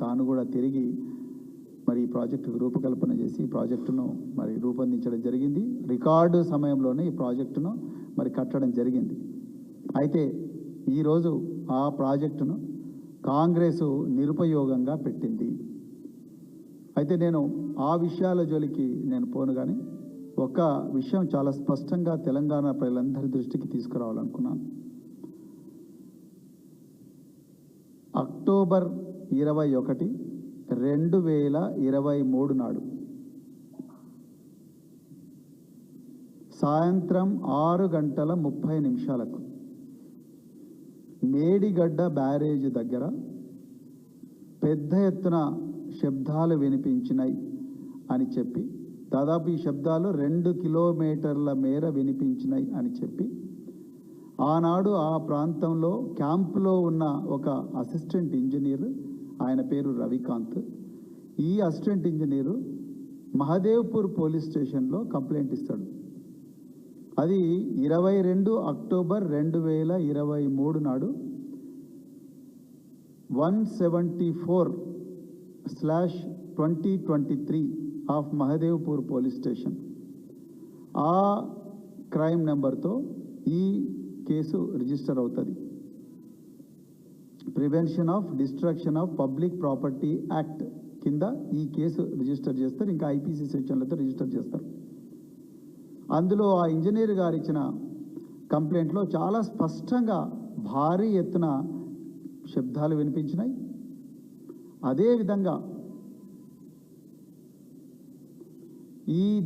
తాను కూడా తిరిగి మరి ఈ ప్రాజెక్టుకు రూపకల్పన చేసి ఈ ప్రాజెక్టును మరి రూపొందించడం జరిగింది. రికార్డు సమయంలోనే ఈ ప్రాజెక్టును మరి కట్టడం జరిగింది. అయితే ఈరోజు ఆ ప్రాజెక్టును కాంగ్రెసు నిరుపయోగంగా పెట్టింది. అయితే నేను ఆ విషయాల జోలికి నేను పోను, కానీ ఒక విషయం చాలా స్పష్టంగా తెలంగాణ ప్రజలందరి దృష్టికి తీసుకురావాలనుకున్నాను. అక్టోబర్ 21, 2023 నాడు సాయంత్రం 6:30 మేడిగడ్డ బ్యారేజ్ దగ్గర పెద్ద ఎత్తున శబ్దాలు వినిపించినాయి అని చెప్పి, దాదాపు ఈ శబ్దాలు 2 కిలోమీటర్ల మేర వినిపించినాయి అని చెప్పి, ఆనాడు ఆ ప్రాంతంలో క్యాంపులో ఉన్న ఒక అసిస్టెంట్ ఇంజనీర్, ఆయన పేరు రవికాంత్, ఈ అసిస్టెంట్ ఇంజనీరు మహదేవ్పూర్ పోలీస్ స్టేషన్లో కంప్లైంట్ ఇస్తాడు. అది 22 అక్టోబర్ 2023 నాడు 174/2023 ఆఫ్ మహదేవ్పూర్ పోలీస్ స్టేషన్. ఆ క్రైమ్ నెంబర్తో ఈ కేసు రిజిస్టర్ అవుతుంది. Prevention of destruction of public property act కింద ఈ కేసు రిజిస్టర్ చేస్తారు. ఇంకా ఐపీసీ సెక్షన్లతో రిజిస్టర్ చేస్తారు. అందులో ఆ ఇంజనీర్ గారు ఇచ్చిన కంప్లైంట్లో చాలా స్పష్టంగా భారీ ఎత్తున శబ్దాలు వినిపించినాయి. అదేవిధంగా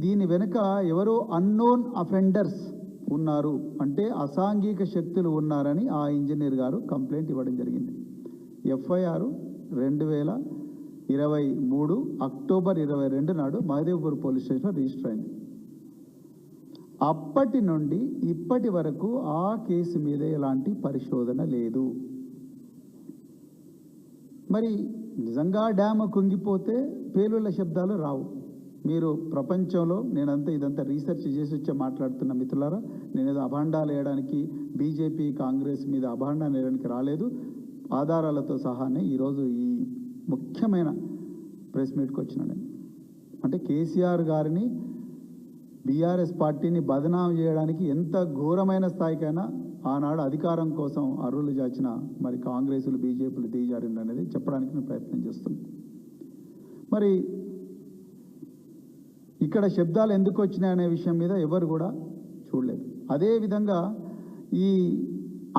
దీని వెనుక ఎవరో అన్నోన్ అఫెండర్స్ ఉన్నారు, అంటే అసాంఘిక శక్తులు ఉన్నారని ఆ ఇంజనీర్ గారు కంప్లైంట్ ఇవ్వడం జరిగింది. ఎఫ్ఐఆర్ 2023 అక్టోబర్ 22 నాడు మహదేవ్పూర్ పోలీస్ స్టేషన్లో రిజిస్టర్ అయింది. అప్పటి నుండి ఇప్పటి వరకు ఆ కేసు మీద ఎలాంటి పరిశోధన లేదు. మరి నిజంగా డ్యామ్ కుంగిపోతే పేలుళ్ల శబ్దాలు రావు. మీరు ప్రపంచంలో ఇదంతా రీసెర్చ్ చేసి వచ్చే మాట్లాడుతున్న మిత్రులారా, నేనేదో అభాండాలు వేయడానికి, బీజేపీ కాంగ్రెస్ మీద అభాండాలు వేయడానికి రాలేదు. ఆధారాలతో సహానే ఈరోజు ఈ ముఖ్యమైన ప్రెస్ మీట్కి వచ్చిన నేను. అంటే కేసీఆర్ గారిని, బీఆర్ఎస్ పార్టీని బదనాం చేయడానికి ఎంత ఘోరమైన స్థాయికైనా ఆనాడు అధికారం కోసం అర్రులు చాచిన మరి కాంగ్రెసులు, బీజేపీలు దిగజారింది అనేది చెప్పడానికి నేను ప్రయత్నం చేస్తున్నాను. మరి ఇక్కడ శబ్దాలు ఎందుకు వచ్చినాయి అనే విషయం మీద ఎవరు కూడా చూడలేదు. అదేవిధంగా ఈ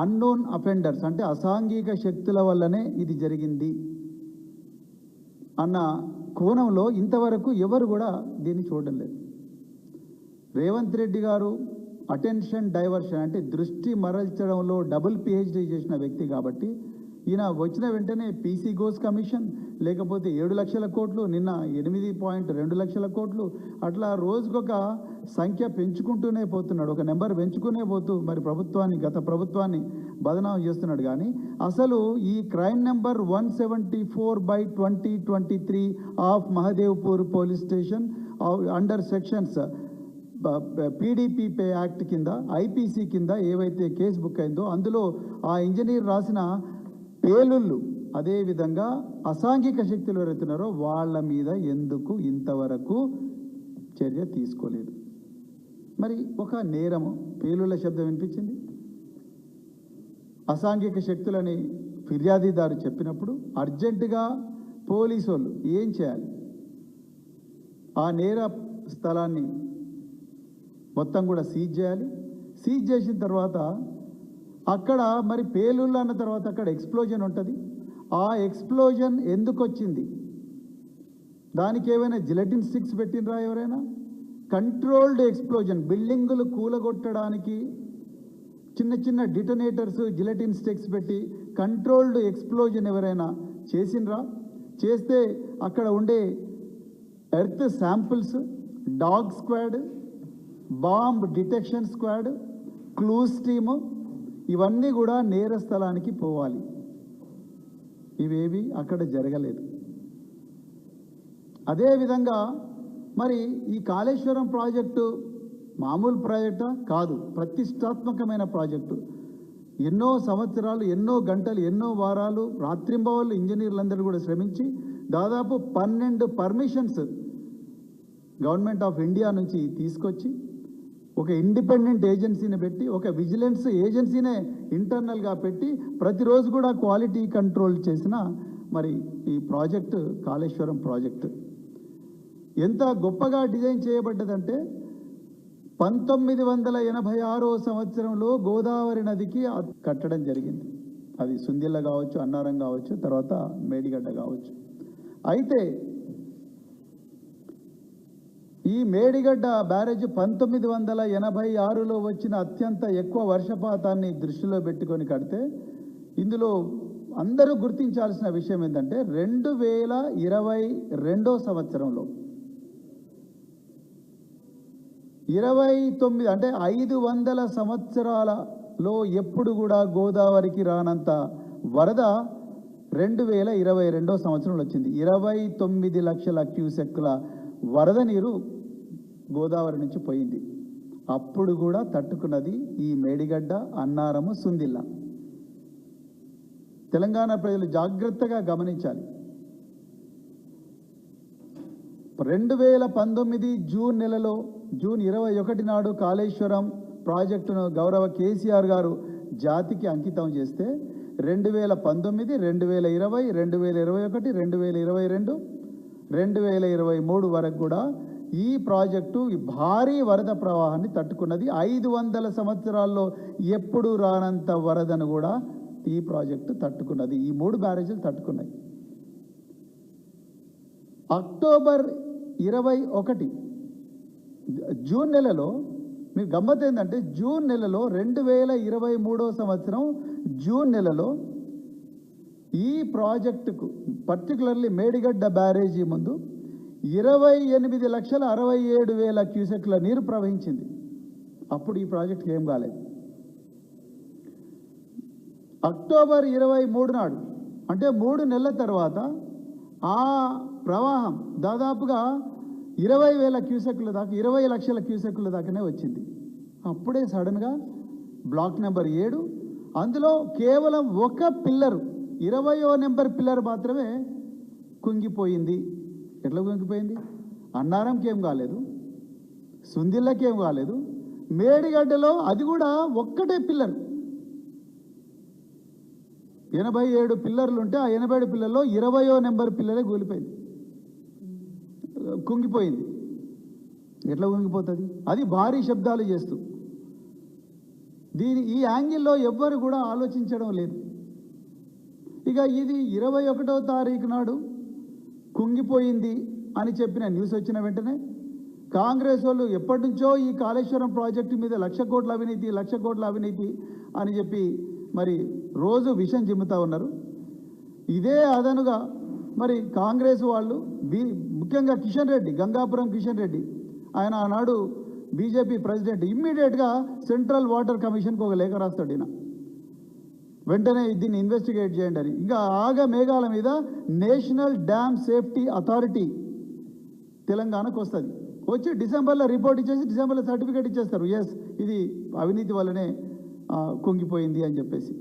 అన్నోన్ అఫెండర్స్, అంటే అసాంఘిక శక్తుల వల్లనే ఇది జరిగింది అన్న కోణంలో ఇంతవరకు ఎవరు కూడా దీన్ని చూడడం లేదు. రేవంత్ రెడ్డి గారు అటెన్షన్ డైవర్షన్, అంటే దృష్టి మరల్చడంలో డబుల్ పిహెచ్డీ చేసిన వ్యక్తి కాబట్టి ఈయన వచ్చిన వెంటనే పీసీ గోస్ కమిషన్, లేకపోతే 7 లక్షల కోట్లు, నిన్న 8.2 లక్షల కోట్లు, అట్లా రోజుకొక సంఖ్య పెంచుకుంటూనే పోతున్నాడు. ఒక నెంబర్ పెంచుకునే పోతూ మరి గత ప్రభుత్వాన్ని బదనాం చేస్తున్నాడు. కానీ అసలు ఈ crime number 174/2023 of Mahadevpur police station under sections PDP act కింద, ఐపీసీ కింద ఏవైతే కేసు బుక్ అయిందో అందులో ఆ ఇంజనీర్ రాసిన పేలుళ్ళు, అదేవిధంగా అసాంఘిక శక్తులు ఎవరైతున్నారో వాళ్ళ మీద ఎందుకు ఇంతవరకు చర్య తీసుకోలేదు? మరి ఒక నేరము, పేలుళ్ళ శబ్దం వినిపించింది, అసాంఘిక శక్తులని ఫిర్యాదుదారు చెప్పినప్పుడు అర్జెంటుగా పోలీసు వాళ్ళు ఏం చేయాలి? ఆ నేర స్థలాన్ని మొత్తం కూడా సీజ్ చేయాలి. సీజ్ చేసిన తర్వాత అక్కడ మరి పేలుళ్ళు అన్న తర్వాత అక్కడ ఎక్స్ప్లోజన్ ఉంటుంది. ఆ ఎక్స్ప్లోజన్ ఎందుకు వచ్చింది? దానికి ఏమైనా జిలెటిన్ స్టిక్స్ పెట్టినరా ఎవరైనా? కంట్రోల్డ్ ఎక్స్ప్లోజన్, బిల్డింగులు కూలగొట్టడానికి చిన్న చిన్న డిటోనేటర్స్, జిలెటిన్ స్టిక్స్ పెట్టి కంట్రోల్డ్ ఎక్స్ప్లోజన్ ఎవరైనా చేసినరా? చేస్తే అక్కడ ఉండే earth samples, dog squad, bomb detection squad, clues team, ఇవన్నీ కూడా నేర స్థలానికి పోవాలి. ఇవేవి అక్కడ జరగలేదు. అదేవిధంగా మరి ఈ కాళేశ్వరం ప్రాజెక్టు మామూలు ప్రాజెక్టా? కాదు, ప్రతిష్టాత్మకమైన ప్రాజెక్టు. ఎన్నో సంవత్సరాలు, ఎన్నో గంటలు, ఎన్నో వారాలు, రాత్రింబవళ్ళు ఇంజనీర్లందరూ కూడా శ్రమించి దాదాపు 12 పర్మిషన్స్ గవర్నమెంట్ ఆఫ్ ఇండియా నుంచి తీసుకొచ్చి ఒక ఇండిపెండెంట్ ఏజెన్సీని పెట్టి, ఒక విజిలెన్స్ ఏజెన్సీనే ఇంటర్నల్గా పెట్టి ప్రతిరోజు కూడా క్వాలిటీ కంట్రోల్ చేసిన మరి ఈ ప్రాజెక్టు కాళేశ్వరం ప్రాజెక్టు ఎంత గొప్పగా డిజైన్ చేయబడ్డదంటే 1986 సంవత్సరంలో గోదావరి నదికి కట్టడం జరిగింది. అది సుందిల్ల కావచ్చు, అన్నారం కావచ్చు, తర్వాత మేడిగడ్డ కావచ్చు. అయితే ఈ మేడిగడ్డ బ్యారేజ్ 1986లో వచ్చిన అత్యంత ఎక్కువ వర్షపాతాన్ని దృష్టిలో పెట్టుకొని కడితే ఇందులో అందరూ గుర్తించాల్సిన విషయం ఏంటంటే 2022 సంవత్సరంలో 29 అంటే 500 సంవత్సరాలలో ఎప్పుడు కూడా గోదావరికి రానంత వరద 2022 సంవత్సరంలో వచ్చింది. 29 లక్షల క్యూసెక్కుల వరద నీరు గోదావరి నుంచి పోయింది. అప్పుడు కూడా తట్టుకున్నది ఈ మేడిగడ్డ, అన్నారము, సుందిల్ల. తెలంగాణ ప్రజలు జాగ్రత్తగా గమనించాలి. 2019 జూన్ నెలలో జూన్ 21 నాడు కాళేశ్వరం ప్రాజెక్టును గౌరవ కేసీఆర్ గారు జాతికి అంకితం చేస్తే 2019, 2020, 2021, 2022, 2023 వరకు కూడా ఈ ప్రాజెక్టు భారీ వరద ప్రవాహాన్ని తట్టుకున్నది. 500 సంవత్సరాల్లో ఎప్పుడు రానంత వరదను కూడా ఈ ప్రాజెక్టు తట్టుకున్నది. ఈ 3 బ్యారేజీలు తట్టుకున్నాయి. అక్టోబర్ 21 జూన్ నెలలో మీరు గమ్మత్ ఏంటంటే జూన్ నెలలో 2023 సంవత్సరం జూన్ నెలలో ఈ ప్రాజెక్టుకు పర్టికులర్లీ మేడిగడ్డ బ్యారేజీ ముందు 28,67,000 క్యూసెక్ల నీరు ప్రవహించింది. అప్పుడు ఈ ప్రాజెక్టుకి ఏం కాలేదు. అక్టోబర్ 23 నాడు అంటే 3 నెలల తర్వాత ఆ ప్రవాహం దాదాపుగా 20,000 క్యూసెక్ల దాకా, 20 లక్షల క్యూసెక్ల దాకానే వచ్చింది. అప్పుడే సడన్గా బ్లాక్ నెంబర్ 7 అందులో కేవలం ఒక పిల్లరు 20వ నెంబర్ పిల్లర్ మాత్రమే కుంగిపోయింది. ఎట్లా కుంగిపోయింది? అన్నారంకి ఏం కాలేదు, సుందిల్లకి ఏం కాలేదు, మేడిగడ్డలో అది కూడా ఒక్కటే పిల్లర్. 87 పిల్లర్లు ఉంటే ఆ 87 పిల్లర్లో 20వ నెంబర్ పిల్లరే కూలిపోయింది, కుంగిపోయింది. ఎట్లా కుంగిపోతుంది? అది భారీ శబ్దాలు చేస్తూ. ఈ యాంగిల్లో ఎవ్వరు కూడా ఆలోచించడం లేదు. ఇక ఇది 21వ తారీఖు నాడు కుంగిపోయింది అని చెప్పిన న్యూస్ వచ్చిన వెంటనే కాంగ్రెస్ వాళ్ళు ఎప్పటి నుంచో ఈ కాళేశ్వరం ప్రాజెక్టు మీద 1,00,000 కోట్ల అవినీతి, 1,00,000 కోట్ల అవినీతి అని చెప్పి మరి రోజు విషం చిమ్ముతా ఉన్నారు. ఇదే అదనుగా మరి కాంగ్రెస్ వాళ్ళు ముఖ్యంగా కిషన్ రెడ్డి, గంగాపురం కిషన్ రెడ్డి, ఆయన ఆనాడు బీజేపీ ప్రెసిడెంట్, ఇమ్మీడియట్గా సెంట్రల్ వాటర్ కమిషన్కి ఒక లేఖ రాస్తాడు. ఈయన వెంటనే దీన్ని ఇన్వెస్టిగేట్ చేయండి అని. ఇంకా మేఘాల మీద నేషనల్ డ్యామ్ సేఫ్టీ అథారిటీ తెలంగాణకు వస్తుంది. వచ్చి డిసెంబర్లో రిపోర్ట్ ఇచ్చేసి డిసెంబర్లో సర్టిఫికేట్ ఇచ్చేస్తారు, ఎస్ ఇది అవినీతి వల్లనే కుంగిపోయింది అని చెప్పేసి.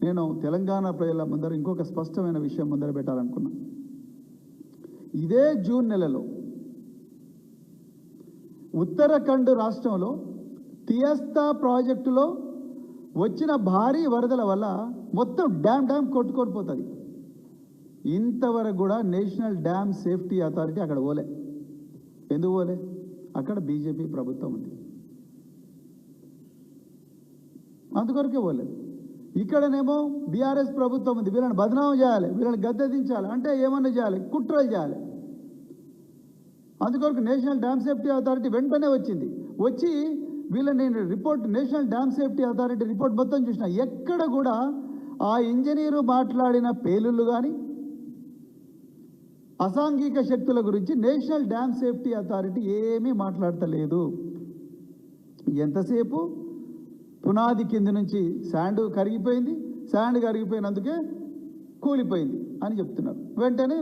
నేను తెలంగాణ ప్రజల ముందర ఇంకొక స్పష్టమైన విషయం ముందర పెట్టాలనుకున్నా. ఇదే జూన్ నెలలో ఉత్తరాఖండ్ రాష్ట్రంలో తియస్తా ప్రాజెక్టులో వచ్చిన భారీ వరదల వల్ల మొత్తం డ్యామ్ కొట్టుకొని పోతుంది. ఇంతవరకు కూడా నేషనల్ డ్యామ్ సేఫ్టీ అథారిటీ అక్కడ పోలే. ఎందుకు పోలే? అక్కడ బీజేపీ ప్రభుత్వం ఉంది, అందుకొరకే పోలేదు. ఇక్కడనేమో బీఆర్ఎస్ ప్రభుత్వం ఉంది. వీళ్ళని బదనామం చేయాలి, వీళ్ళని గద్దె దించాలి, అంటే ఏమన్నా చేయాలి, కుట్రలు చేయాలి. అందుకొరకు నేషనల్ డ్యామ్ సేఫ్టీ అథారిటీ వెంటనే వచ్చింది. వచ్చి వీళ్ళని report, national dam safety authority report మొత్తం చూసిన ఎక్కడ కూడా ఆ ఇంజనీరు మాట్లాడిన పేలుళ్ళు కానీ అసాంఘిక శక్తుల గురించి నేషనల్ డ్యామ్ సేఫ్టీ అథారిటీ ఏమీ మాట్లాడతలేదు. ఎంతసేపు పునాది కింద నుంచి శాండ్ కరిగిపోయింది, శాండ్ కరిగిపోయినందుకే కూలిపోయింది అని చెప్తున్నారు. వెంటనే